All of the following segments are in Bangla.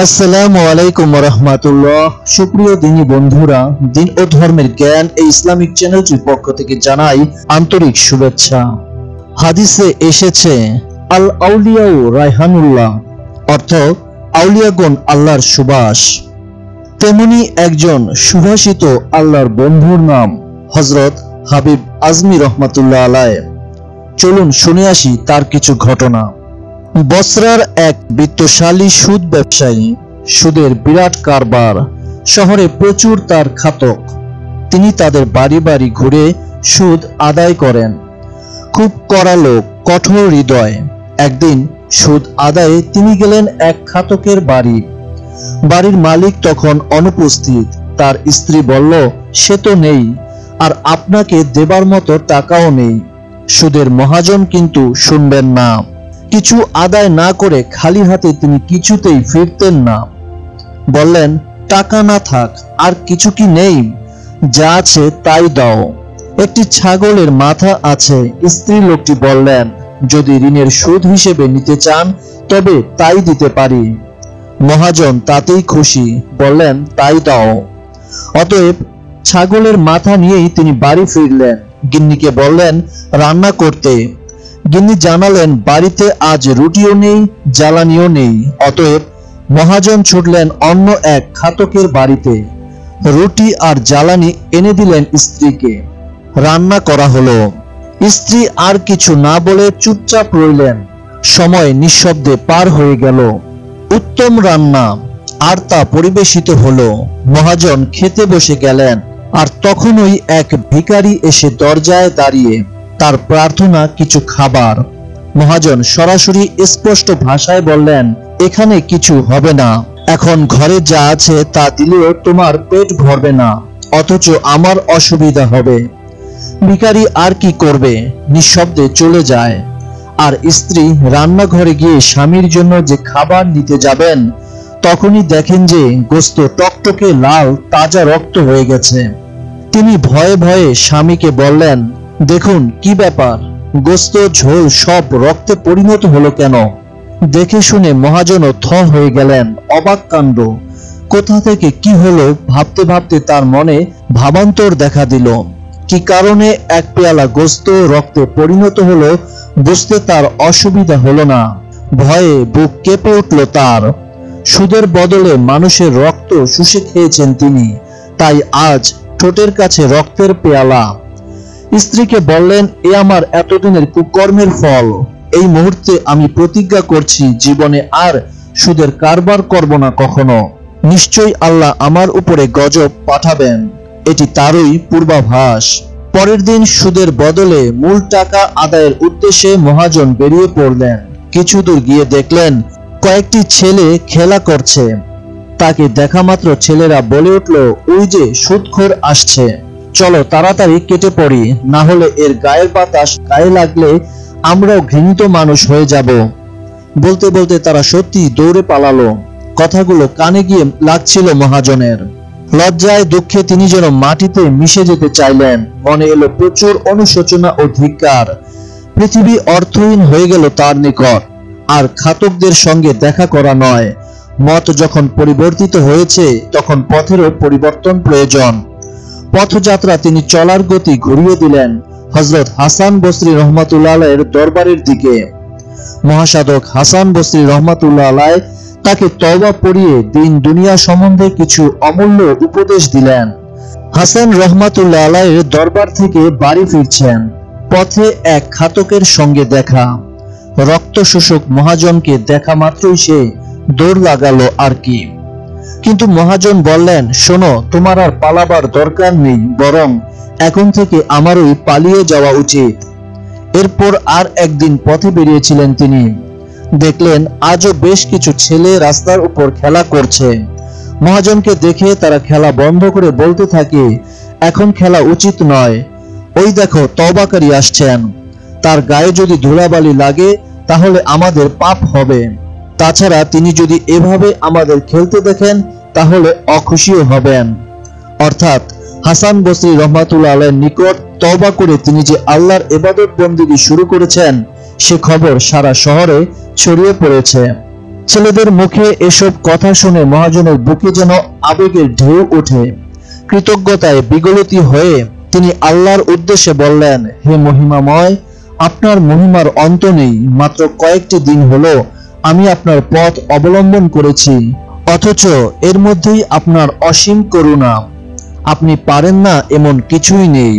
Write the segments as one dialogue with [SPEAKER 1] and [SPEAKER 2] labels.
[SPEAKER 1] আসসালামু আলাইকুম ওয়া রাহমাতুল্লাহ। সুপ্রিয় দিনী বন্ধুরা, দিন ও ধর্মের জ্ঞান এই ইসলামিক চ্যানেলটির পক্ষ থেকে জানাই আন্তরিক শুভেচ্ছা। হাদিসে এসেছে, আল আউলিয়াউ রায়হানুল্লাহ, অর্থ আউলিয়াগণ আল্লাহর সুবাস। তেমনি একজন সুভাষিত আল্লাহর বন্ধুর নাম হযরত হাবিব আজমি রহমাতুল্লাহ আলাইহ। চলুন শুনে আসি তার কিছু ঘটনা। বসরার এক বিত্তশালী সুদ ব্যবসায়ী, সুদের বিরাট কারবার, শহরে প্রচুর তার খাতক। তিনি তাদের বাড়ি বাড়ি ঘুরে সুদ আদায় করেন। খুব কড়া লোক, কঠোর হৃদয়। একদিন সুদ আদায়ে তিনি গেলেন এক খাতকের বাড়ি। বাড়ির মালিক তখন অনুপস্থিত। তার স্ত্রী বলল, সে তো নেই, আর আপনাকে দেবার মতো টাকাও নেই। সুদের মহাজন কিন্তু শুনবেন না। কিছু আদায় না করে খালি হাতে তিনি কিছুতেই ফিরতেন না। বললেন, টাকা না থাক আর কিছু কি নেই? যা আছে তাই দাও। একটি ছাগলের মাথা আছে। স্ত্রী লোকটি বললেন, যদি ঋণের সুদ হিসেবে নিতে চান তবে তাই দিতে পারি। মহাজন তাতেই খুশি, বললেন, তাই দাও। অতএব ছাগলের মাথা নিয়েই তিনি বাড়ি ফিরলেন। গিন্নিকে বললেন রান্না করতে। গিন্নি জানালেন, বাড়িতে আজ রুটিও নেই, জ্বালানিও নেই। অতএব মহাজন ছুটলেন অন্য এক খাতকের বাড়িতে। রুটি আর জ্বালানি এনে দিলেন স্ত্রীকে। রান্না করা হলো। স্ত্রী আর কিছু না বলে চুপচাপ রইলেন। সময় নিঃশব্দে পার হয়ে গেল। উত্তম রান্না, আর তা পরিবেশিত হলো। মহাজন খেতে বসে গেলেন, আর তখনই এক ভিখারি এসে দরজায় দাঁড়িয়ে। তার প্রার্থনা কিছু খাবার। মহাজন সরাসরি স্পষ্ট ভাষায় বললেন, এখানে কিছু হবে না। এখন ঘরে যা আছে তা দিলেও তোমার পেট ভরবে না, অথচ আমার অসুবিধা হবে। ভিখারি আর কি করবে, নিঃশব্দে চলে যায়। আর স্ত্রী রান্নাঘরে গিয়ে স্বামীর জন্য যে খাবার নিতে যাবেন, তখনই দেখেন যে গোশত টকটকে লাল, তাজা রক্ত হয়ে গেছে। তিনি ভয়ে ভয়ে স্বামীকে বললেন, দেখুন কি ব্যাপার, গোশত ঝোল সব রক্তে পরিণত হলো কেন? দেখে শুনে মহাজনও থ হয়ে গেলেন। অবাক কাণ্ড, কোথা থেকে কি হলো ভাবতে ভাবতে তার মনে ভাবান্তর দেখা দিল। কি কারণে এক পেয়ালা গোশত রক্তে পরিণত হলো বুঝতে তার অসুবিধা হলো না। ভয়ে বুক কেঁপে উঠল তার। সুদের বদলে মানুষের রক্ত শুষে খেয়েছেন তিনি, তাই আজ ঠোঁটের কাছে রক্তের পেয়ালা। স্ত্রীকে বললেন, এ আমার এতদিনের কুকর্মের ফল। এই মুহূর্তে আমি প্রতিজ্ঞা করছি জীবনে আর সুদের কারবার করব না কখনো। নিশ্চয়ই আল্লাহ আমার উপরে গজব পাঠাবেন, এটি তারই পূর্বাভাস। পরের দিন সুদের বদলে মূল টাকা আদায়ের উদ্দেশ্যে মহাজন বেরিয়ে পড়লেন। কিছু দূর গিয়ে দেখলেন কয়েকটি ছেলে খেলা করছে। তাকে দেখা মাত্র ছেলেরা বলে উঠল, ওই যে সুদখোর আসছে, চলো তাড়াতাড়ি কেটে পড়ি, না হলে এর গায়ের বাতাস গায়ে লাগলে আমরাও ঘৃণিত মানুষ হয়ে যাব। বলতে বলতে তারা সত্যি দৌড়ে পালালো। কথাগুলো কানে গিয়ে লাগছিল মহাজনের। লজ্জায় দুঃখে তিনি যেন মাটিতে মিশে যেতে চাইলেন। মনে এলো প্রচুর অনুশোচনা ও ধিক্কার। পৃথিবী অর্থহীন হয়ে গেল তার নিকট। আর খাতকদের সঙ্গে দেখা করা নয়। মত যখন পরিবর্তিত হয়েছে, তখন পথেরও পরিবর্তন প্রয়োজন। পথযাত্রা তিনি চলার গতি ঘুরিয়ে দিলেন হযরত হাসান বসরি রহমাতুল্লাহ আলাইহির দরবারের দিকে। মহাসাধক হাসান বসরি রহমাতুল্লাহ আলাইহি তাকে তওবা পড়িয়ে দিন দুনিয়া সম্বন্ধে কিছু অমূল্য উপদেশ দিলেন। হাসান রহমাতুল্লাহ আলাইহির দরবার থেকে বাড়ি ফিরছেন। পথে এক খাতকের সঙ্গে দেখা। রক্ত শোষক মহাজনকে দেখা মাত্রই সে দৌড় লাগালো আর কি। কিন্তু মহাজন বললেন, শোনো, তোমার আর পালাবার দরকার নেই, বরং এখন থেকে আমারই পালিয়ে যাওয়া উচিত। এরপর আর একদিন পথে বেরিয়েছিলেন তিনি। দেখলেন আজও বেশ কিছু ছেলে রাস্তার উপর খেলা করছে। মহাজনকে দেখে তারা খেলা বন্ধ করে বলতে থাকে, এখন খেলা উচিত নয়। ওই দেখো তওবাকারী আসছেন, তার গায়ে যদি ধুলাবালি লাগে তাহলে আমাদের পাপ হবে। তাছাড়া তিনি যদি এভাবে আমাদের খেলতে দেখেন তাহলে অখুশিও হবেন। অর্থাৎ হাসান বসরি রহমাতুল্লাহ আলাইহির নিকট তওবা করে তিনি যে আল্লাহর ইবাদত বন্দেগী শুরু করেছেন, সে খবর সারা শহরে ছড়িয়ে পড়েছে। ছেলেদের মুখে এসব কথা শুনে মহাজনের বুকে যেন আবেগের ঢেউ ওঠে। কৃতজ্ঞতায় বিগলিত হয়ে তিনি আল্লাহর উদ্দেশ্যে বললেন, হে মহিমাময়, আপনার মহিমার অন্ত নেই। মাত্র কয়েকটি দিন হলো আমি আপনার পথ অবলম্বন করেছি, অথচ এর মধ্যেই আপনার অসীম করুণা। আপনি পারেন না এমন কিছুই নেই।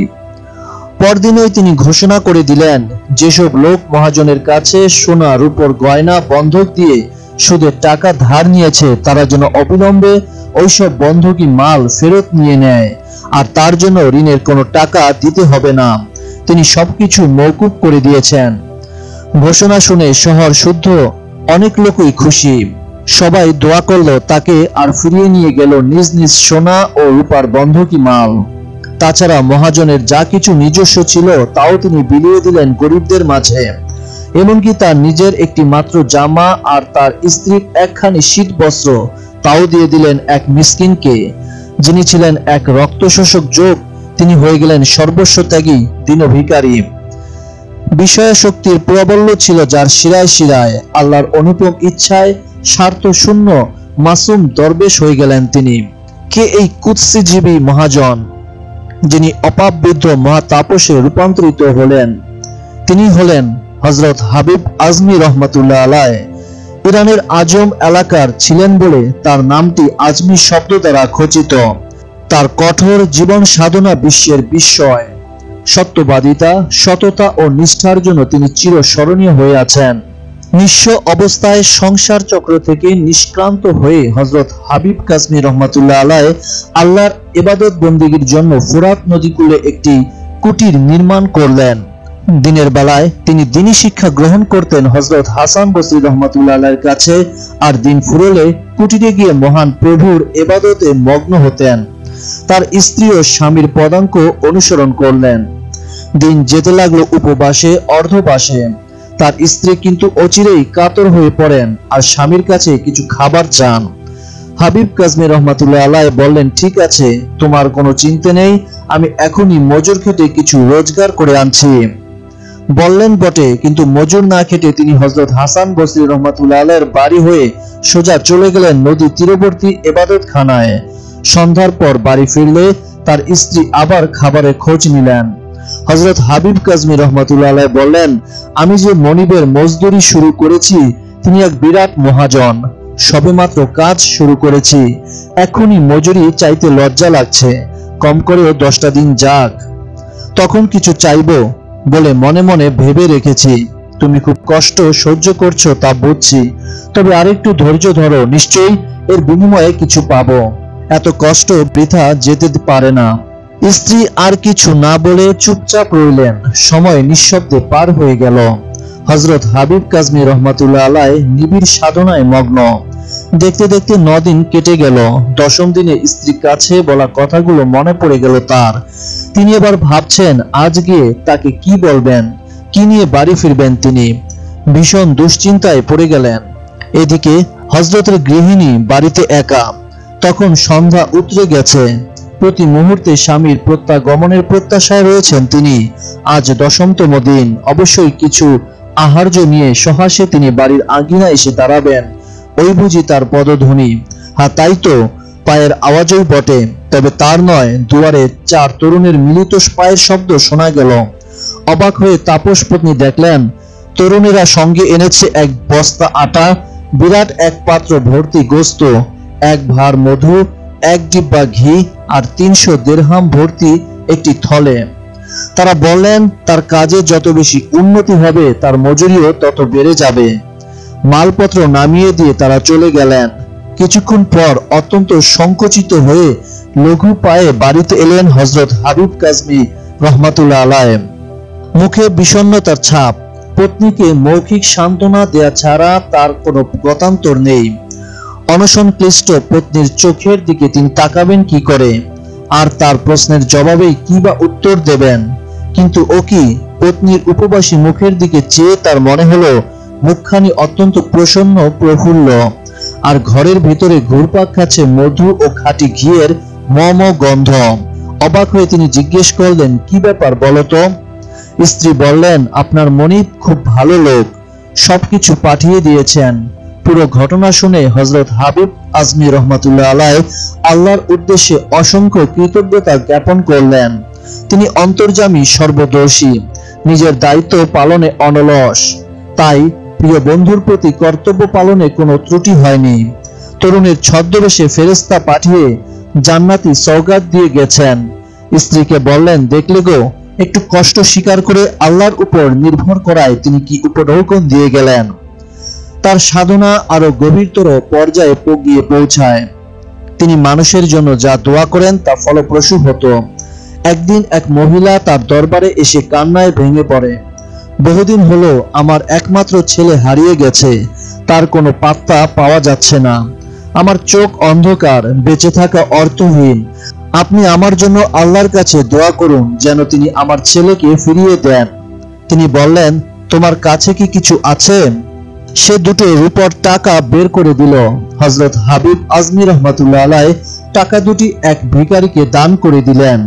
[SPEAKER 1] পরদিনই তিনি ঘোষণা করে দিলেন, যেসব লোক মহাজনের কাছে সোনা রূপোর গয়না বন্ধক দিয়ে সুদের টাকা ধার নিয়েছে তারা যেন অবিলম্বে ওইসব বন্ধকি মাল ফেরত নিয়ে নেয়, আর তার জন্য ঋণের কোনো টাকা দিতে হবে না। তিনি সবকিছু মওকুফ করে দিয়েছেন। ঘোষণা শুনে শহর শুদ্ধ অনেক লোকই খুশি। সবাই দোয়া করল তাকে, আর ফিরিয়ে নিয়ে গেল নিজ নিজ সোনা ও রূপার বন্ধকি মাল। তাছাড়া মহাজনের যা কিছু নিজস্ব ছিল তাও তিনি বিলিয়ে দিলেন গরিবদের মাঝে। এমনকি তার নিজের একটি মাত্র জামা আর তার স্ত্রীর একখানি শীত বস্ত্র তাও দিয়ে দিলেন এক মিসকিনকে, যিনি ছিলেন এক রক্তশোষক যোগ। তিনি হয়ে গেলেন সর্বস্ব ত্যাগী দীন ভিখারী। বিষয়াসক্তির প্রাবল্য ছিল যার শিরায় শিরায়। আল্লাহর অনুপম ইচ্ছায় স্বার্থ শূন্য মাসুম দরবেশ হয়ে গেলেন তিনি। কে এই কুৎসিজীবী মহাজন, যিনি অপাববৃদ্ধ মহাতাপসে রূপান্তরিত হলেন? তিনি হলেন হযরত হাবিব আজমি রহমাতুল্লাহ আলাইহ। ইরানের আজম এলাকার ছিলেন বলে তার নামটি আজমি শব্দ দ্বারা খচিত। তার কঠোর জীবন সাধনা বিশ্বের বিস্ময়। সত্যবাদিতা, সততা ও নিষ্ঠার জন্য তিনি চিরস্মরণীয় হয়ে আছেন। নিঃস্ব অবস্থায় সংসার চক্র থেকে নিষ্ক্রান্ত হয়ে হযরত হাবিব কাজমি রহমাতুল্লাহ আলাইহ আল্লাহর ইবাদত বন্দেগীর জন্য ফোরাত নদীকূলে একটি কুটির নির্মাণ করলেন। দিনের বেলায় তিনি দ্বীনি শিক্ষা গ্রহণ করতেন হযরত হাসান বসরি রহমাতুল্লাহ আলাইহির কাছে, আর দিন ফুরলে কুটিরে গিয়ে মহান প্রভুর ইবাদতে মগ্ন হতেন। তার স্ত্রী ও স্বামীর পদাঙ্ক অনুসরণ করলেন। দিন যেতে লাগলো উপবাসে, অর্ধবাসে। তার স্ত্রী কিন্তু অচিরেই কাতর হয়ে পড়েন আর স্বামীর কাছে কিছু খাবার চান। হাবিব কাজমি রহমাতুল্লাহ আলাইহ বললেন, ঠিক আছে, তোমার কোনো চিন্তা নেই, আমি এখনই মজুর খেটে কিছু রোজগার করে আনছি। বললেন বটে, কিন্তু মজুর না খেটে তিনি হযরত হাসান বসরি রহমাতুল্লাহ আলাইহির বাড়ি হয়ে সোজা চলে গেলেন নদী তীরবর্তী ইবাদতখানায়। সন্ধ্যার পর বাড়ি ফিরলে তার স্ত্রী আবার খাবারের খোঁজ নিলেন। হযরত হাবিব কাজমি রহমাতুল্লাহ আলাইহ বললেন, আমি যে মনিবের মজদুরি শুরু করেছি তিনি এক বিরাট মহাজন। সবেমাত্র কাজ শুরু করেছি, এখনই মজুরি চাইতে লজ্জা লাগছে। কম করেও 10টা দিন যাক, তখন কিছু চাইবো বলে মনে মনে ভেবে রেখেছি। তুমি খুব কষ্ট সহ্য করছো তা বুঝছি, তবে আরেকটু ধৈর্য ধরো, নিশ্চয়ই এর বিনিময়ে কিছু পাবো। এত কষ্ট বৃথা যেতে পারে না। স্ত্রী আর কিছু না বলে চুপচাপ রইলেন। সময় নিঃশব্দে পার হয়ে গেল। হযরত হাবিব কাজমি রহমাতুল্লাহ আলাইহ নিবিড় সাধনায় মগ্ন। দেখতে দেখতে 9 দিন কেটে গেল। 10ম দিনে স্ত্রীর কাছে বলা কথাগুলো মনে পড়ে গেল তার। তিনি এবার ভাবছেন আজ গিয়ে তাকে কি বলবেন, কি নিয়ে বাড়ি ফিরবেন। তিনি ভীষণ দুশ্চিন্তায় পড়ে গেলেন। এদিকে হযরতের গৃহিণী বাড়িতে একা। তখন সন্ধ্যা উতরে গেছে। প্রতি মুহূর্তে স্বামীর প্রত্যাগমনের প্রত্যাশায় রয়েছেন তিনি। আজ 10মতম দিন, অবশ্যই কিছু আহার্য নিয়ে সহাসে তিনি বাড়ির আঙিনায় এসে দাঁড়াবেন। ওই বুঝি তার পদধ্বনি? হ্যাঁ, তাই তো, পায়ের আওয়াজই বটে, তবে তার নয়। দুয়ারে 4 তরুণের মিলিত পায়ের শব্দ শোনা গেল। অবাক হয়ে তাপস পত্নী দেখলেন তরুণেরা সঙ্গে এনেছে এক বস্তা আটা, বিরাট এক পাত্র ভর্তি গোস্ত, এক ভার মধু, এক ডিব্বা ঘি আর 300 দিরহাম ভর্তি একটি থলে। তারা বললেন তার কাজে যত বেশি উন্নতি হবে তার মজুরিও তত বেড়ে যাবে। মালপত্র নামিয়ে দিয়ে তারা চলে গেলেন। কিছুক্ষণ পর অত্যন্ত সংকুচিত হয়ে লঘু পায়ে বাড়িতে এলেন হযরত হাবিব কাজমি রহমাতুল্লাহ আলাইহ। মুখে বিষণ্ণতার ছাপ। পত্নীকে মৌখিক সান্ত্বনা দেয়া ছাড়া তার কোনো গতান্তর নেই। অনশন ক্লিষ্ট পত্নীর চোখের দিকে তিনি তাকাবেন কি করে, আর তার প্রশ্নের জবাবেই কি বা উত্তর দেবেন? কিন্তু ও কি, পত্নীর উপবাসী মুখের দিকে চেয়ে তার মনে হলো মুখখানি অত্যন্ত প্রসন্ন প্রফুল্ল, আর ঘরের ভিতরে ঘুরপাক খাচ্ছে মধু ও খাঁটি ঘিয়ের মম গন্ধ। অবাক হয়ে তিনি জিজ্ঞেস করলেন, কি ব্যাপার বলো তো? স্ত্রী বললেন, আপনার মনিব খুব ভালো লোক, সবকিছু পাঠিয়ে দিয়েছেন। পুরো ঘটনা শুনে হযরত হাবিব আজমি রহমাতুল্লাহ আলাইহি আল্লাহর উদ্দেশ্যে অসংখ্য কৃতজ্ঞতা জ্ঞাপন করলেন। তিনি অন্তর্যামী, সর্বদর্শী, নিজের দায়িত্ব পালনে অনলস, তাই প্রিয় বন্ধুর প্রতি কর্তব্য পালনে কোনো ত্রুটি হয়নি। তরুণের ছদ্মবেশে ফেরেশতা পাঠিয়ে জান্নাতি সওগাত দিয়ে গেছেন। স্ত্রীকে বললেন, দেখলে গো, একটু কষ্ট স্বীকার করে আল্লাহর উপর নির্ভর করায় তিনি কি উপঢৌকন দিয়ে গেলেন। তার সাধনা আরো গভীরতর পর্যায়ে গিয়ে পৌঁছায়। তিনি মানুষের জন্য যা দোয়া করেন তা ফলপ্রসূ হতো। একদিন এক মহিলা তার দরবারে এসে কান্নায় ভেঙে পড়ে। বহুদিন হলো আমার একমাত্র ছেলে হারিয়ে গেছে, তার কোনো পাত্তা পাওয়া যাচ্ছে না। আমার চোখ অন্ধকার, বেঁচে থাকা অর্থহীন। আপনি আমার জন্য আল্লাহর কাছে দোয়া করুন যেন তিনি আমার ছেলেকে ফিরিয়ে দেন। তিনি বললেন, তোমার কাছে কি কিছু আছে? সে দুটো রূপোর টাকা বের করে দিল। হযরত হাবিব আজমি রহমাতুল্লাহ আলাইহি টাকা দুটি এক ভিখারিকে দান করে দিলেন।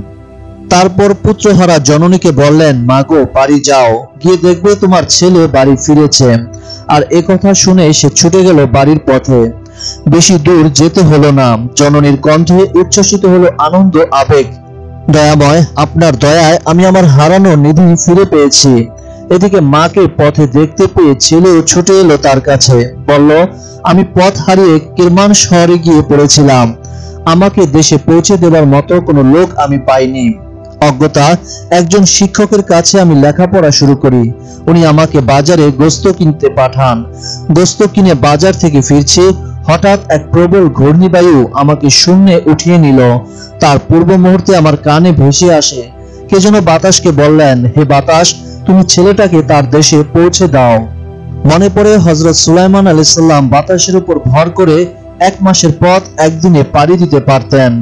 [SPEAKER 1] তারপর পুত্রহারা জননীকে বললেন, মাগো, বাড়ি যাও, গিয়ে দেখবে তোমার ছেলে বাড়ি ফিরেছে। আর একথা শুনে সে ছুটে গেল বাড়ির পথে। বেশি দূর যেতে হলো না, জননীর কণ্ঠে উচ্ছ্বসিত হলো আনন্দ আবেগ। দয়াময়, আপনার দয়ায় আমি আমার হারানো নিধি ফিরে পেয়েছি। এদিকে মাকে পথে দেখতে পেয়ে ছেলেও ছুটে এলো তার কাছে, বলল, আমি পথ হারিয়ে কিরমান শহরে গিয়ে পড়েছিলাম। আমাকে দেশে পৌঁছে দেবার মতো কোনো লোক আমি পাইনি। অজ্ঞতা একজন শিক্ষকের কাছে আমি লেখাপড়া শুরু করি। উনি আমাকে বাজারে গোস্ত কিনতে পাঠান। গোস্ত কিনে বাজার থেকে ফিরছি, হঠাৎ এক প্রবল ঘূর্ণিবায়ু আমাকে শূন্যে উঠিয়ে নিল। তার পূর্ব মুহূর্তে আমার কানে ভেসে আসে, কে যেন বাতাসকে বললেন, হে বাতাস, তুমি ছেলেটাকে তার দেশে পৌঁছে দাও। মনে পড়ে হযরত সুলাইমান আলাইহিস সালাম বাতাসের উপর ভর করে 1 মাসের পথ একদিনে পাড়ি দিতে পারতেন।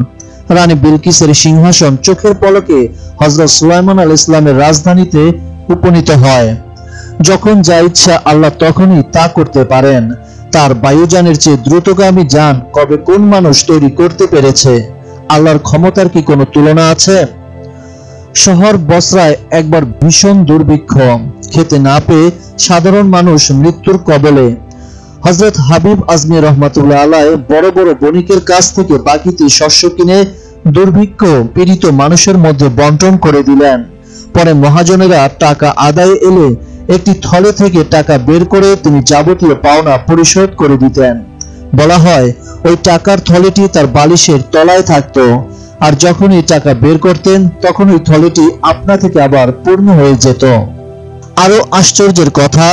[SPEAKER 1] রানী বিলকিসের সিংহাসন চোখের পলকে হযরত সুলাইমান আলাইহিস সালামের রাজধানীতে উপনীত হয়। যখন যা ইচ্ছা আল্লাহ তখনই তা করতে পারেন। তার বায়ুযানের চেয়ে দ্রুতগামী যান কবে কোন মানুষ তৈরি করতে পেরেছে? আল্লাহর ক্ষমতার কি কোনো তুলনা আছে? শহর বসরায় একবার ভীষণ দুর্ভিক্ষ, খেতে না পেয়ে সাধারণ মানুষ মৃত্যুর কবলে। হযরত হাবিব আজমি রহমাতুল্লাহ আলাইহি বড় বড় বণিকের কাছ থেকে বাকিতে শস্য কিনে দুর্ভিক্ষ পীড়িত মানুষের মধ্যে বন্টন করে দিলেন। পরে মহাজনেরা টাকা আদায় এলে একটি থলে থেকে টাকা বের করে তিনি যাবতীয় পাওনা পরিশোধ করে দিতেন। বলা হয়, ওই টাকার থলেটি তার বালিশের তলায় থাকতো, আর যখনই টাকা বের করতেন তখন ওই থলেটি আপনা থেকে আবার পূর্ণ হয়ে যেত। আরো আশ্চর্যের কথা,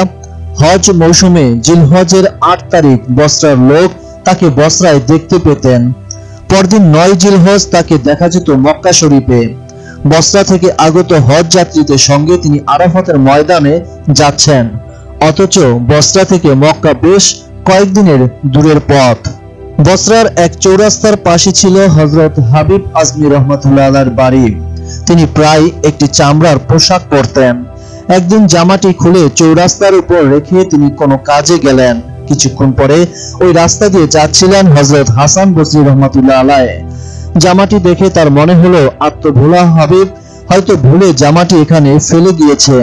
[SPEAKER 1] হজ মৌসুমে জিলহজের 8 তারিখ বসরার লোক তাকে বসরায় দেখতে পেতেন। পরদিন 9 জিলহজ তাকে দেখা যেত মক্কা শরীফে। বসরা থেকে আগত হজ যাত্রীদের সঙ্গে তিনি আরাফাতের ময়দানে যাচ্ছেন, অথচ বসরা থেকে মক্কা বেশ কয়েকদিনের দূরের পথ। বসরার এক চৌরাস্তার পাশে ছিল হযরত হাবিব আজমি রহমাতুল্লাহ আলাইহির বাড়ি। তিনি প্রায় একটি চামড়ার পোশাক পরতেন। একদিন জামাটি খুলে চৌরাস্তার উপর রেখে তিনি কোনো কাজে গেলেন। কিছুক্ষণ পরে ওই রাস্তা দিয়ে যাচ্ছিলেন হযরত হাসান বসরি রহমাতুল্লাহ আলাইহি। জামাটি দেখে তার মনে হলো আত্মভোলা হাবিব হয়তো ভুলে জামাটি এখানে ফেলে গিয়েছে।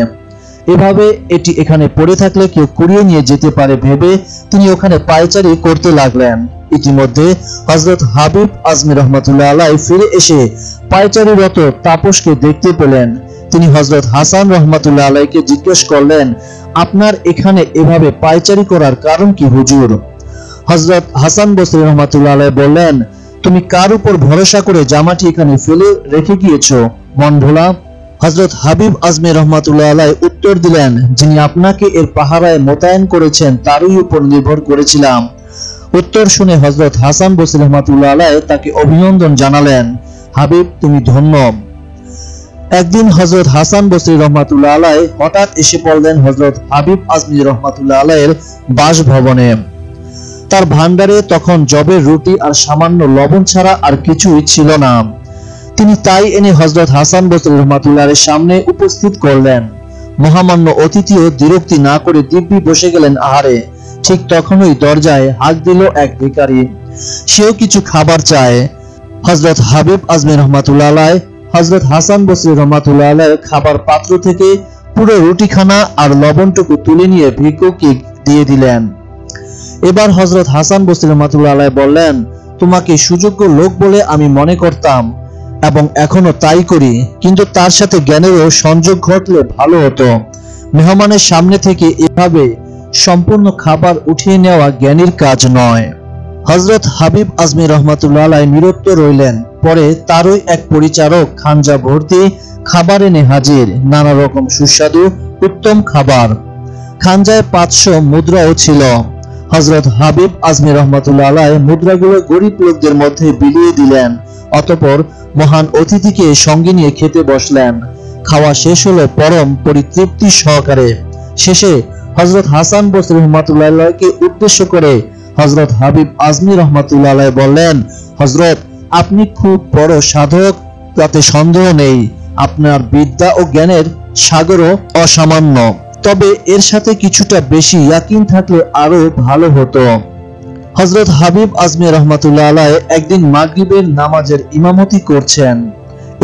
[SPEAKER 1] এভাবে এটি এখানে পড়ে থাকলে কেউ কুড়িয়ে নিয়ে যেতে পারে ভেবে তিনি ওখানে পায়চারি করতে লাগলেন। ইতিমধ্যে হযরত হাবিব আজমি রহমাতুল্লাহ আলাইহি ফিরে এসে পায়চারিরত তাপসকে দেখতে পেলেন। তিনি হযরত হাসান রহমাতুল্লাহ আলাইহিকে জিজ্ঞেস করলেন, আপনার এখানে এভাবে পায়চারি করার কারণ কি হুজুর? হযরত হাসান বসরি রহমাতুল্লাহ আলাইহি বললেন, তুমি কার উপর ভরসা করে জামাটি এখানে ফেলে রেখে গিয়েছো, মন ভোলা? হযরত হাবিব আজমি রহমাতুল্লাহ আলাইহি উত্তর দিলেন, যিনি আপনাকে এর পাহারায় মোতায়েন করেছেন তারই উপর নির্ভর করেছিলাম। উত্তর শুনে হযরত হাসান বসরি রহমাতুল্লাহ আলাইহি তাকে অভিনন্দন জানালেন, হাবিব, তুমি ধন্য। একদিন হযরত হাসান বসরি রহমাতুল্লাহ আলাইহি হঠাৎ এসে পড়লেন হযরত হাবিব আজমি রহমাতুল্লাহ আলাইহির বাসভবনে। তার ভান্ডারে তখন জবের রুটি আর সামান্য লবণ ছাড়া আর কিছুই ছিল না। তিনি তাই এনে হযরত হাসান বসরি রহমাতুল্লাহ আলাইহির সামনে উপস্থিত করলেন। মহামান্য অতিথিও দ্বিরুক্তি না করে দিব্যি বসে গেলেন আহারে। ঠিক তখনই দরজায় হাঁক দিল এক ভিখারি। সেও কিছু খাবার চায়। হযরত হাবিব আজমি রহমাতুল্লাহ আলাইহি হযরত হাসান বসরি রহমাতুল্লাহ আলাইহির খাবার পাত্র থেকে পুরো রুটিখানা আর লবণটুকু তুলে নিয়ে ভিক্ষুককে দিয়ে দিলেন। এবার হযরত হাসান বসরি রাহমাতুল্লাহ আলাইহি বললেন, তোমাকে সুযোগ্য লোক বলে আমি মনে করতাম এবং এখনো তাই করি, কিন্তু তার সাথে জ্ঞানেরও সংযোগ ঘটলে ভালো হতো। মেহমানের সামনে থেকে এভাবে সম্পূর্ণ খাবার উঠিয়ে নেওয়া জ্ঞানীর কাজ নয়। হযরত হাবিব আজমি রহমাতুল্লাহ আলাইহি নিরুত্তর রইলেন। পরে তারই এক পরিচারক খানজা ভর্তি খাবার এনে হাজির, নানা রকম সুস্বাদু উত্তম খাবার। খানজায় 500 মুদ্রাও ছিল। হযরত হাবিব আজমি রহমাতুল্লাহ আলাইহি মুদ্রাগুলো গরিব লোকদের মধ্যে বিলিয়ে দিলেন। অতঃপর মহান অতিথিকে সঙ্গে নিয়ে খেতে বসলেন। খাওয়া শেষ হলো পরম পরিতৃপ্তি সহকারে। শেষে হযরত হাসান বসরি রহমাতুল্লাহ আলাইহিকে উদ্দেশ্য করে হযরত হাবিব আজমি রহমাতুল্লাহ আলাইহি বললেন, হযরত, আপনি খুব বড় সাধক, তাতে সন্দেহ নেই। আপনার বিদ্যা ও জ্ঞানের সাগরও অসামান্য, তবে এর সাথে কিছুটা বেশি ইয়াকিন থাকলে আরো ভালো হতো। হযরত হাবিব আজমি রহমাতুল্লাহ আলাইহি একদিন মাগরিবের নামাজের ইমামতি করছেন।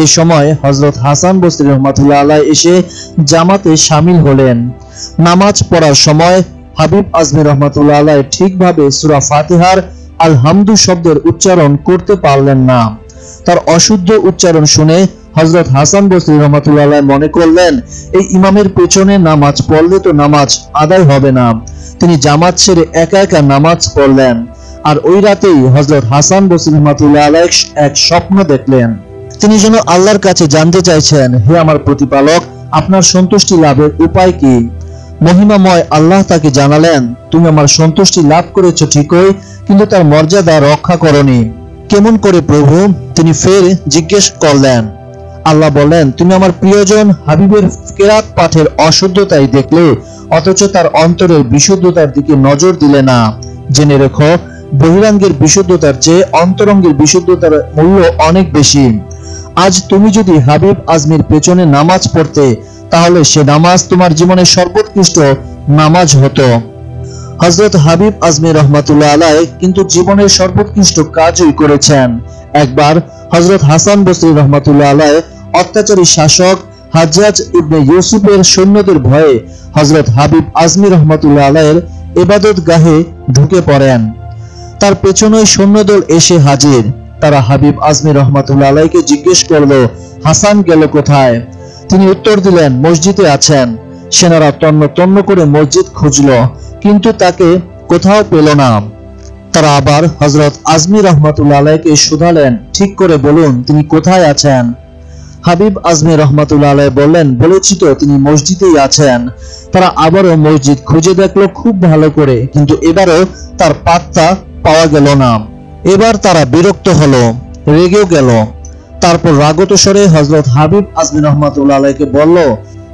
[SPEAKER 1] এই সময় হযরত হাসান বসরি রহমাতুল্লাহ আলাইহি এসে জামাতে শামিল হলেন। নামাজ পড়ার সময় হাবিব আজমি রহমাতুল্লাহ আলাইহি ঠিকভাবে সূরা ফাতিহার আলহামদু শব্দের উচ্চারণ করতে পারলেন না। তার অশুদ্ধ উচ্চারণ শুনে হযরত হাসান বসরি রহমাতুল্লাহ আলাইহি মনে করলেন, এই ইমামের পেছনে নামাজ পড়লে তো নামাজ আদায় হবে না। তিনি জামাত ছেড়ে একা একা নামাজ পড়লেন। আর ওই রাতেই হযরত হাসান বসরি রহমাতুল্লাহ আলাইহি এক স্বপ্ন দেখলেন। তিনি যেন আল্লাহর কাছে জানতে চাইছেন, হে আমার প্রতিপালক, আপনার সন্তুষ্টি লাভের উপায় কি? মহিমাময় আল্লাহ তাকে জানালেন, তুমি আমার সন্তুষ্টি লাভ করেছো ঠিকই, কিন্তু তার মর্যাদা রক্ষা করনি। কেমন করে প্রভু? তিনি ফের জিজ্ঞেস করলেন। আল্লাহ বললেন, তুমি আমার প্রিয়জন হাবিবের কেরাত পাঠের অশুদ্ধতাই দেখলে, অথচ তার অন্তরের বিশুদ্ধতার দিকে নজর দিলে না। জেনে রেখো, বহিরাঙ্গের বিশুদ্ধতার চেয়ে অন্তরঙ্গের বিশুদ্ধতার মূল্য অনেক বেশি। আজ তুমি যদি হাবিব আজমির পেছনে নামাজ পড়তে, তাহলে সে নামাজ তোমার জীবনের সর্বোৎকৃষ্ট নামাজ হতো। হযরত হাবিব আজমি রহমাতুল্লাহ আলাইহি কিন্তু জীবনের সর্বোৎকৃষ্ট কাজই করেছেন। একবার হযরত হাসান বসরি রহমাতুল্লাহ আলাইহি অত্যাচারী শাসক হাজ্জাজ ইবনে ইউসুফের সৈন্যদের ভয়ে হযরত হাবিব আজমি রহমাতুল্লাহ আলাইহির ইবাদতগাহে ঢুকে পড়েন। তার পেছনেই সৈন্যদল এসে হাজির। তারা হাবিব আজমি রহমাতুল্লাহ আলাইহিকে জিজ্ঞেস করলো, হাসান গেল কোথায়? তিনি উত্তর দিলেন, মসজিদে আছেন। সেনারা তন্ন তন্ন করে মসজিদ খুঁজলো, কিন্তু তাকে কোথাও পেল না। তারা আবার হযরত আজমি রহমাতুল্লাহ আলাইহিকে শুধালেন, ঠিক করে বলুন তিনি কোথায় আছেন? হাবিব আজমি রহমাতুল্লাহ আলাইহি বললেন, বলেছি তো তিনি মসজিদেই আছেন। তারা আবারও মসজিদ খুঁজে দেখলো খুব ভালো করে, কিন্তু এবারও তার পাত্তা পাওয়া গেল না। এবার তারা বিরক্ত হলো, রেগেও গেল। তারপর রাগত স্বরে হযরত হাবিব আজমি রহমাতুল্লাহ আলাইহিকে বলল,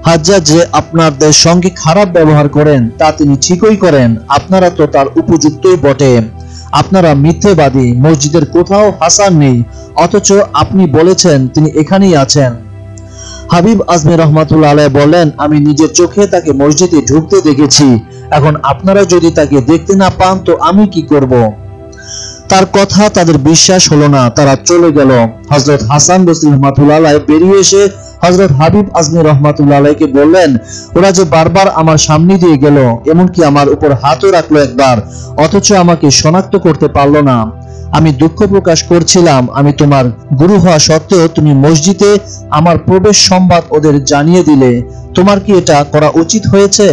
[SPEAKER 1] হাজ্জাজ যে আপনাদের সঙ্গে খারাপ ব্যবহার করেন তা তিনি ঠিকই করেন, আপনারা তো তার উপযুক্তই বটে। আপনারা মিথ্যেবাদী, মসজিদের কোথাও হাসান নেই, অথচ আপনি বলেছেন তিনি এখানেই আছেন। হাবিব আজমি রহমাতুল্লাহ আলাইহি বললেন, আমি নিজের চোখে তাকে মসজিদে ঢুকতে দেখেছি। এখন আপনারা যদি তাকে দেখতে না পান তো আমি কি করব? তার কথা তাদের বিশ্বাস হলো না। তারা চলে গেল। হযরত হাসান বসরি রহমাতুল্লাহ আলাইহি বেরিয়ে এসে হযরত হাবিব আজমি রহমাতুল্লাহ আলাইহিকে বললেন, ওরা যে বারবার আমার সামনে দিয়ে গেল, এমনকি আমার উপর হাতও রাখলো একবার, অথচ আমাকে শনাক্ত করতে পারলো না। আমি দুঃখ প্রকাশ করছিলাম, আমি তোমার গুরু হওয়া সত্ত্বেও তুমি মসজিদে আমার প্রবেশ সংবাদ ওদের জানিয়ে দিলে। তোমার কি এটা করা উচিত হয়েছে?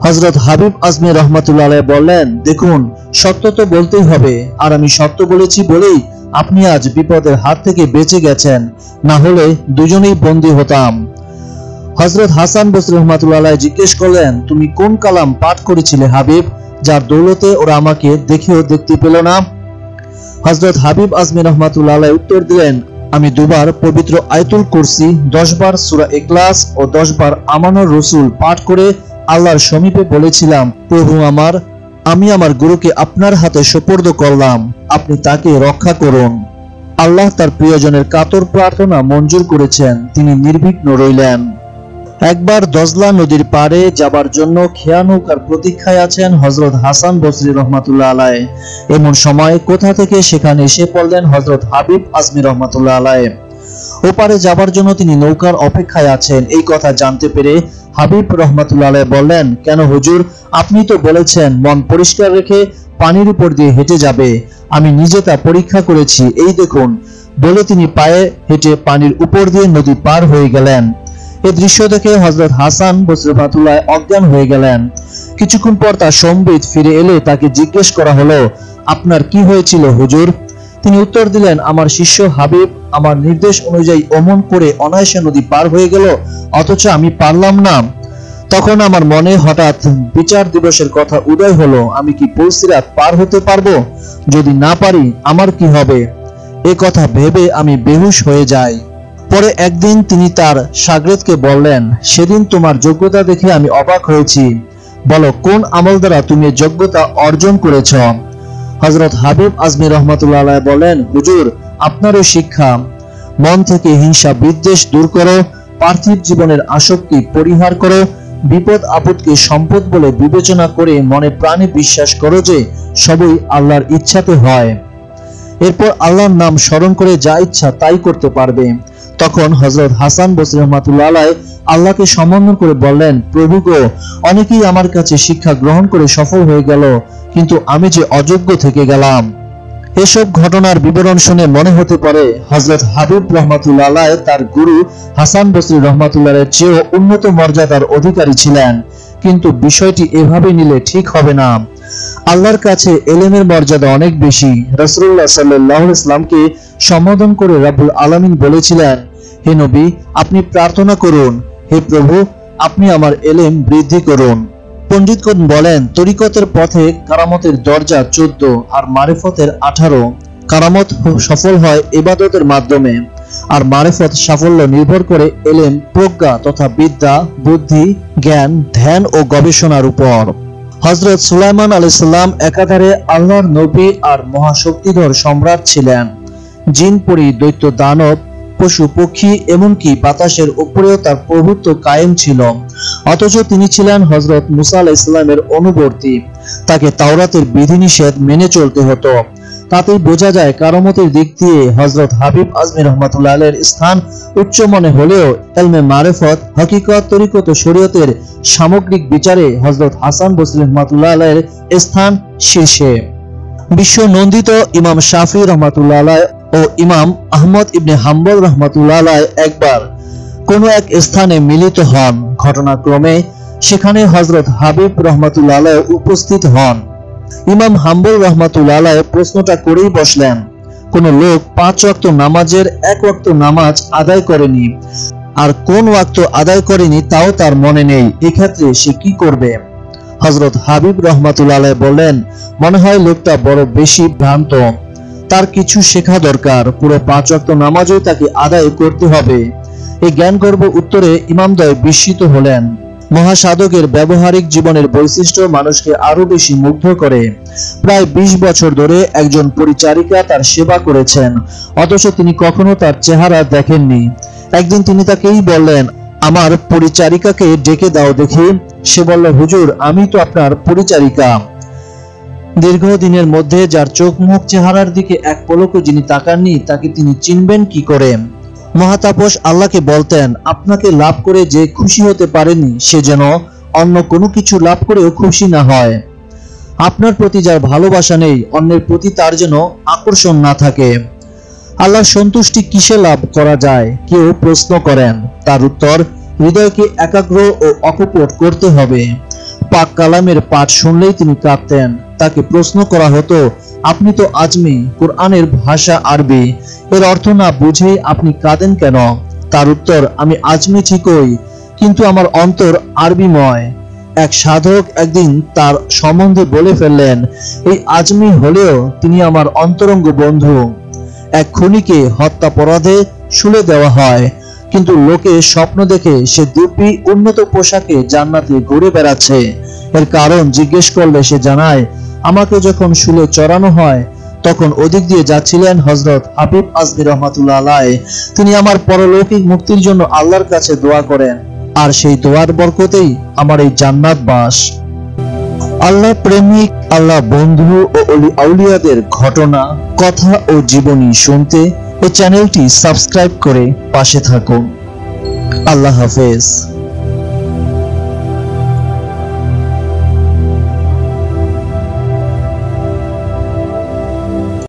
[SPEAKER 1] হযরত হাবিব আজমি রহমাতুল্লাহ আলাইহি বললেন, দেখুন, সত্য তো বলতেই হবে, আর আমি সত্য বলেছি বলেই আপনি আজ বিপদের হাত থেকে বেঁচে গেছেন, না হলে দুজনেই বন্দী হতাম। হযরত হাসান বসরি রহমাতুল্লাহ আলাইহি জিজ্ঞেস করলেন, তুমি কোন কালাম পাঠ করেছিলে হাবিব, যার দৌলতে ওরা আমাকে দেখেও দেখতে পেল না? হযরত হাবিব আজমি রহমাতুল্লাহ আলাইহি উত্তর দিলেন, আমি দুবার পবিত্র আয়াতুল কুরসি, 10 বার সূরা ইখলাস ও 10 বার আমানুর রাসূল পাঠ করে আল্লাহর সমীপে বলেছিলাম, প্রভু আমার, আমি আমার গুরুকে আপনার হাতে সুপর্দ করলাম, আপনি তাকে রক্ষা করুন। আল্লাহ তার প্রিয়জনের কাতর প্রার্থনা মঞ্জুর করেছেন, তিনি নির্বিঘ্ন রইলেন। একবার দজলা নদীর পাড়ে যাবার জন্য খেয়া নৌকার প্রতীক্ষায় আছেন হযরত হাসান বসরি রহমাতুল্লাহ আলাইহি। এমন সময় কোথা থেকে সেখানে এসে পড়লেন হযরত হাবিব আজমি রহমাতুল্লাহ আলাইহি। ওপারে যাবার জন্য তিনি নৌকার অপেক্ষায় আছেন। এই কথা জানতে পেরে হাবিব রহমাতুল্লাহ আলাইহি বললেন, কেন হুজুর, আপনি তো বলেছেন মন পরিষ্কার রেখে পানির উপর দিয়ে হেঁটে যাবে, আমি নিজে তা পরীক্ষা করেছি, এই দেখুন। বলে তিনি পায়ে হেঁটে পানির উপর দিয়ে নদী পার হয়ে গেলেন। এই দৃশ্য দেখে হযরত হাসান বসরি রাহমাতুল্লাহ অজ্ঞান হয়ে গেলেন। কিছুক্ষণ পর তার সম্বিত ফিরে এলে তাকে জিজ্ঞেস করা হলো, আপনার কি হয়েছিল হুজুর? তিনি উত্তর দিলেন, আমার শিষ্য হাবিব আমার নির্দেশ অনুযায়ী অমন করে অনায়াসে নদী পার হয়ে গেল, অথচ আমি পারলাম না। তখন আমার মনে হঠাৎ বিচার দিবসের কথা উদয় হলো, আমি কি পুলসিরাত পার হতে পারবো? যদি না পারি আমার কি হবে? এ কথা ভেবে আমি বেহুশ হয়ে যাই। পরে একদিন তিনি তার শাগরেদকে বললেন, সেদিন তোমার যোগ্যতা দেখে আমি অবাক হয়েছি, বলো কোন আমল দ্বারা তুমি যোগ্যতা অর্জন করেছ? হযরত হাবিব আজমি রহমাতুল্লাহ আলাইহি বলেন, হুজুর আপনারও শিক্ষা, মন থেকে হিংসা বিদ্বেষ দূর করো, পার্থিব জীবনের আসক্তি পরিহার করো, বিপদ আপদকে সম্পদ বলে বিবেচনা করে মনে প্রাণে বিশ্বাস করো যে সবই আল্লাহর ইচ্ছাতে হয়। এরপর আল্লাহর নাম স্মরণ করে যা ইচ্ছা তাই করতে পারবে। তখন হযরত হাসান বসরি রাহমাতুল্লাহ আলাইহি আল্লাহকে সম্বোধন করে বললেন, প্রভু গো, অনেকেই আমার কাছে শিক্ষা গ্রহণ করে সফল হয়ে গেল, কিন্তু আমি যে অযোগ্য থেকে গেলাম। এসব ঘটনার বিবরণ শুনে মনে হতে পারে হযরত হাবিব রহমাতুল্লাহ আলাইহি তার গুরু হাসান বসরি রাহমাতুল্লাহ আলাইহির চেয়েও উন্নত মর্যাদার অধিকারী ছিলেন, কিন্তু বিষয়টি এভাবে নিলে ঠিক হবে না। আল্লাহর কাছে ইলমের মর্যাদা অনেক বেশি। রাসূলুল্লাহ সাল্লাল্লাহু আলাইহি ওয়াসাল্লামকে সম্বোধন করে রব্বুল আলামিন বলেছিলেন, হে নবী, আপনি প্রার্থনা করুন, হে প্রভু, আপনি আমার ইলম বৃদ্ধি করুন। পণ্ডিতগণ বলেন, তরিকতের পথে কারামতের দরজা 14 আর মারিফতের 18। কারামত সফল হয় ইবাদতের মাধ্যমে, আর মারিফত সাফল্য নির্ভর করে ইলম, প্রজ্ঞা তথা বিদ্যা, বুদ্ধি, জ্ঞান, ধ্যান ও গবেষণার উপর। হযরত সুলাইমান আলাইহিস সালাম একাধারে আল্লাহর নবী আর মহাশক্তিধর সম্রাট ছিলেন। জিন পরি, দৈত্য দানব, পশু পক্ষী, এমনকি বাতাসের উপরেও তার প্রভুত্ব কায়েম ছিল। অথচ তিনি ছিলেন হযরত মুসা আলাইহিস সালামের অনুবর্তী, তাকে তাওরাতের বিধিনিষেধ মেনে চলতে হতো। তাতেই বোঝা যায় কারামতের দিক দিয়ে হযরত হাবিব আজমি রহমাতুল্লাহ আলাইহির স্থান উচ্চ মনে হলেও ইলমে মারিফত, হকিকত, তরিকত ও শরীয়তের সামগ্রিক বিচারে হযরত হাসান বসরি রহমাতুল্লাহ আলাইহির স্থান শীর্ষে। বিশ্ব নন্দিত ইমাম শাফি রহমাতুল্লাহ আলাইহি ও ইমাম আহমদ ইবনে হাম্বল রহমাতুল্লাহ আলাইহি একবার কোন এক স্থানে মিলিত হন। ঘটনাক্রমে সেখানে হযরত হাবিব রহমাতুল্লাহ আলাইহি উপস্থিত হন। ইমাম হাম্বল রহমাতুল্লাহ আলাইহি প্রশ্নটা করেই বসলেন, কোন লোক 5 ওয়াক্ত নামাজের 1 ওয়াক্ত নামাজ আদায় করেনি, আর কোন ওয়াক্ত আদায় করেনি তাও তার মনে নেই, এক্ষেত্রে সে কি করবে? হযরত হাবিব রহমাতুল্লাহ আলাইহি বললেন, মনে হয় লোকটা বড় বেশি ভ্রান্ত, তার কিছু শেখা দরকার, পুরো 5 ওয়াক্ত নামাজই তাকে আদায় করতে হবে। এই জ্ঞানগর্ভ উত্তরে ইমামদ্বয় বিস্মিত হলেন। মহাসাধকের ব্যবহারিক জীবনের বৈশিষ্ট্য মানুষকে আরো বেশি মুগ্ধ করে। প্রায় 20 বছর ধরে একজন পরিচারিকা তার সেবা করেছেন, অথচ তিনি কখনো তার চেহারা দেখেননি। একদিন তিনি তাকেই বললেন, আমার পরিচারিকাকে ডেকে দাও দেখি। সে বলল, হুজুর, আমি তো আপনার পরিচারিকা। দীর্ঘদিনের মধ্যে যার চোখ মুখ চেহারার দিকে এক পলকও যিনি তাকাননি, তাকে তিনি চিনবেন কি করে? মহাতাপস আল্লাহকে বলতেন, আপনাকে লাভ করে যে খুশি হতে পারেনি, সে যেন অন্য কোনো কিছু লাভ করেও খুশি না হয়। আপনার প্রতি যার ভালোবাসা নেই, অন্যের প্রতি তার যেন আকর্ষণ না থাকে। আল্লাহর সন্তুষ্টি কিসে লাভ করা যায়? কেউ প্রশ্ন করেন, তার উত্তর, হৃদয়কে একাগ্র ও অকপট করতে হবে। পাক কালামের পাঠ শুনলেই তিনি কাঁদতেন। তাকে প্রশ্ন করা হতো, আপনি তো আজমি, কোরআনের ভাষা আরবি, এর অর্থ না বুঝেই আপনি কাঁদেন কেন? তার উত্তর, আমি আজমি ঠিকই, কিন্তু আমার অন্তর আরবিময়। এক সাধক একদিন তার সম্বন্ধে বলে ফেললেন, এই আজমি হলেও তিনি আমার অন্তরঙ্গ বন্ধু। এক খুনিকে হত্যাপরাধে শুলে দেওয়া হয়, কিন্তু লোকে স্বপ্ন দেখে সে দিব্যি উন্নত পোশাকে জান্নাতে ঘুরে বেড়াচ্ছে। এর কারণ জিজ্ঞেস করলে সে জানায়, আমাকে যখন শুলে চড়ানো হয় তখন ওদিক দিয়ে যাচ্ছিলেন হযরত হাবিব আজমি রহমাতুল্লাহ আলাইহি। তিনি আমার পরলৌকিক মুক্তির জন্য আল্লাহর কাছে দোয়া করেন, আর সেই দোয়ার বরকতেই আমার এই জান্নাত বাস। আল্লাহ প্রেমিক, আল্লাহ বন্ধু ও ওলি আউলিয়াদের ঘটনা, কথা ও জীবনী শুনতে এই চ্যানেলটি সাবস্ক্রাইব করে পাশে থাকুন। আল্লাহ হাফেজ।